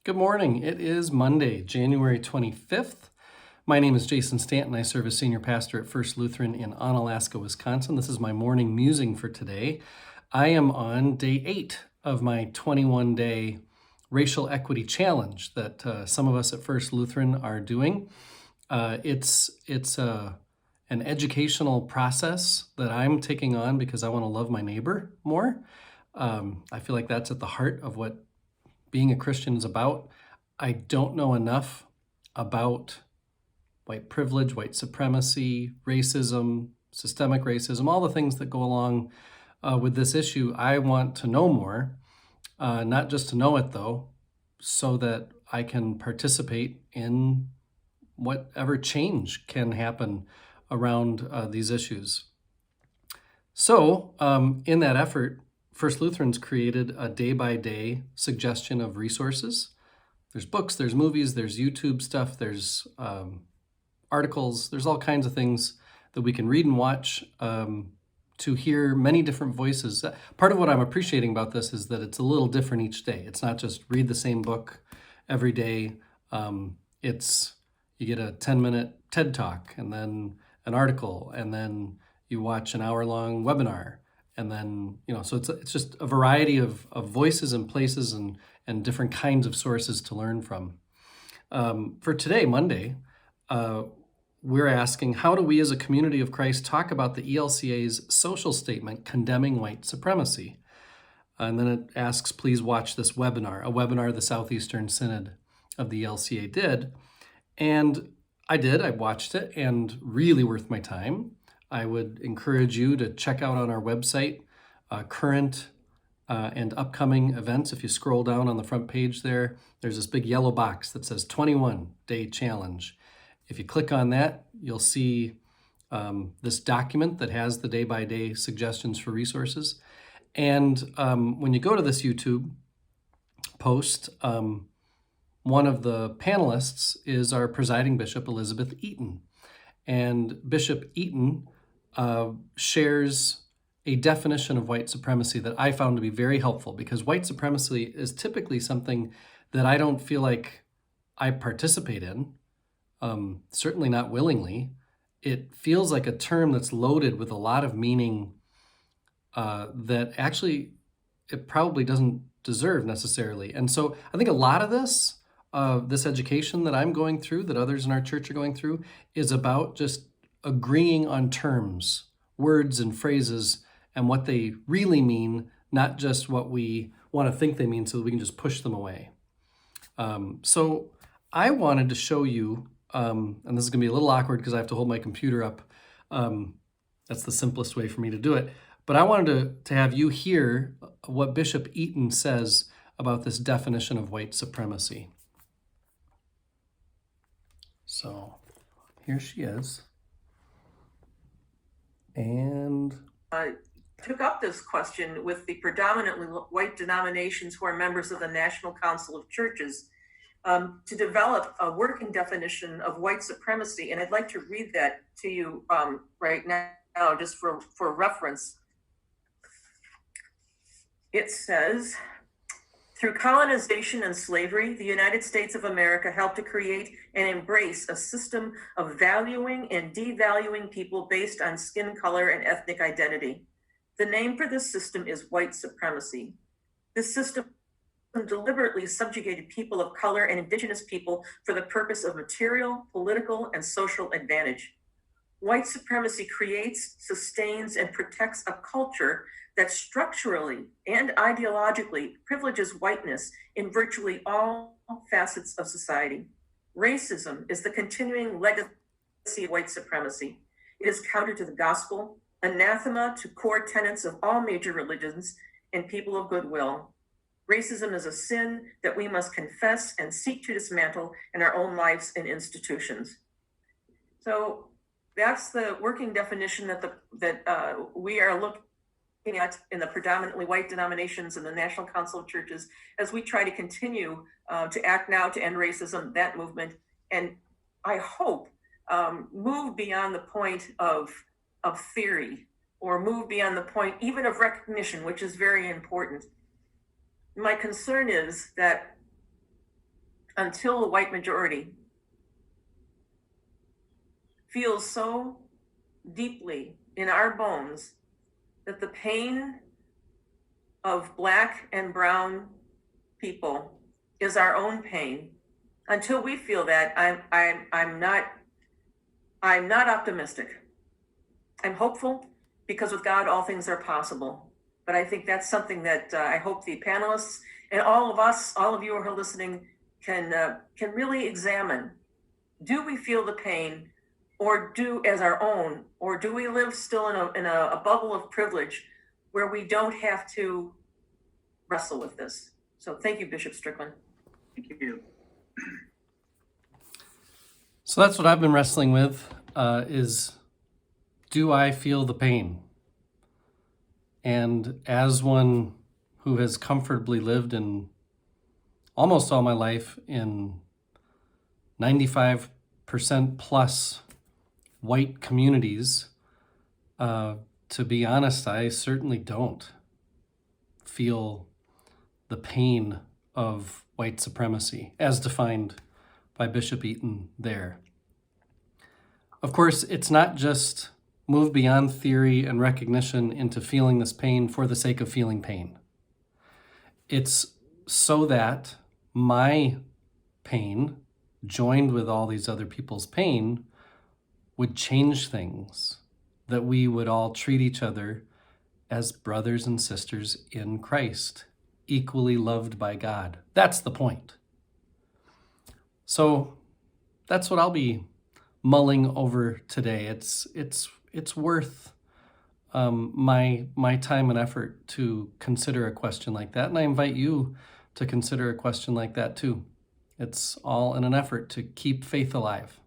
Good morning. It is Monday, January 25th. My name is Jason Stanton. I serve as senior pastor at First Lutheran in Onalaska, Wisconsin. This is my morning musing for today. I am on day 8 of my 21-day racial equity challenge that some of us at First Lutheran are doing. It's an educational process that I'm taking on because I want to love my neighbor more. I feel like that's at the heart of what being a Christian is about. I don't know enough about white privilege, white supremacy, racism, systemic racism, all the things that go along with this issue. I want to know more, not just to know it though, so that I can participate in whatever change can happen around these issues. So in that effort, First Lutherans created a day-by-day suggestion of resources. There's books, there's movies, there's YouTube stuff, there's articles, there's all kinds of things that we can read and watch to hear many different voices. Part of what I'm appreciating about this is that it's a little different each day. It's not just read the same book every day. You get a 10-minute TED Talk and then an article, and then you watch an hour-long webinar. And then, so it's just a variety of voices and places and different kinds of sources to learn from. For today, Monday, we're asking, how do we as a community of Christ talk about the ELCA's social statement condemning white supremacy? And then it asks, please watch this webinar, a webinar the Southeastern Synod of the ELCA did. And I watched it, and really worth my time. I would encourage you to check out on our website current and upcoming events. If you scroll down on the front page there's this big yellow box that says 21-day challenge. If you click on that, you'll see this document that has the day-by-day suggestions for resources. And when you go to this YouTube post, one of the panelists is our presiding bishop, Elizabeth Eaton. And Bishop Eaton shares a definition of white supremacy that I found to be very helpful, because white supremacy is typically something that I don't feel like I participate in, certainly not willingly. It feels like a term that's loaded with a lot of meaning that actually it probably doesn't deserve necessarily. And so I think a lot of this education that I'm going through, that others in our church are going through, is about just agreeing on terms, words and phrases, and what they really mean, not just what we want to think they mean so that we can just push them away. So I wanted to show you, and this is going to be a little awkward because I have to hold my computer up. That's the simplest way for me to do it. But I wanted to have you hear what Bishop Eaton says about this definition of white supremacy. So here she is. And took up this question with the predominantly white denominations who are members of the National Council of Churches to develop a working definition of white supremacy. And I'd like to read that to you right now, just for reference. It says, through colonization and slavery, the United States of America helped to create and embrace a system of valuing and devaluing people based on skin color and ethnic identity. The name for this system is white supremacy. This system deliberately subjugated people of color and indigenous people for the purpose of material, political, and social advantage. White supremacy creates, sustains, and protects a culture that structurally and ideologically privileges whiteness in virtually all facets of society. Racism is the continuing legacy of white supremacy. It is counter to the gospel, anathema to core tenets of all major religions and people of goodwill. Racism is a sin that we must confess and seek to dismantle in our own lives and institutions. So that's the working definition that we are looking at in the predominantly white denominations and the National Council of Churches as we try to continue to act now to end racism, that movement, and I hope move beyond the point of theory, or move beyond the point even of recognition, which is very important. My concern is that until the white majority feels so deeply in our bones that the pain of Black and brown people is our own pain. Until we feel that, I'm not optimistic. I'm hopeful because with God all things are possible. But I think that's something that I hope the panelists and all of us, all of you who are listening, can really examine. Do we feel the pain, or do as our own, or do we live still in a bubble of privilege where we don't have to wrestle with this? So thank you, Bishop Strickland. Thank you. So that's what I've been wrestling with, is do I feel the pain? And as one who has comfortably lived in almost all my life in 95% plus white communities, to be honest, I certainly don't feel the pain of white supremacy as defined by Bishop Eaton there. Of course, it's not just move beyond theory and recognition into feeling this pain for the sake of feeling pain. It's so that my pain, joined with all these other people's pain, would change things, that we would all treat each other as brothers and sisters in Christ, equally loved by God. That's the point. So that's what I'll be mulling over today. It's worth my time and effort to consider a question like that, and I invite you to consider a question like that too. It's all in an effort to keep faith alive.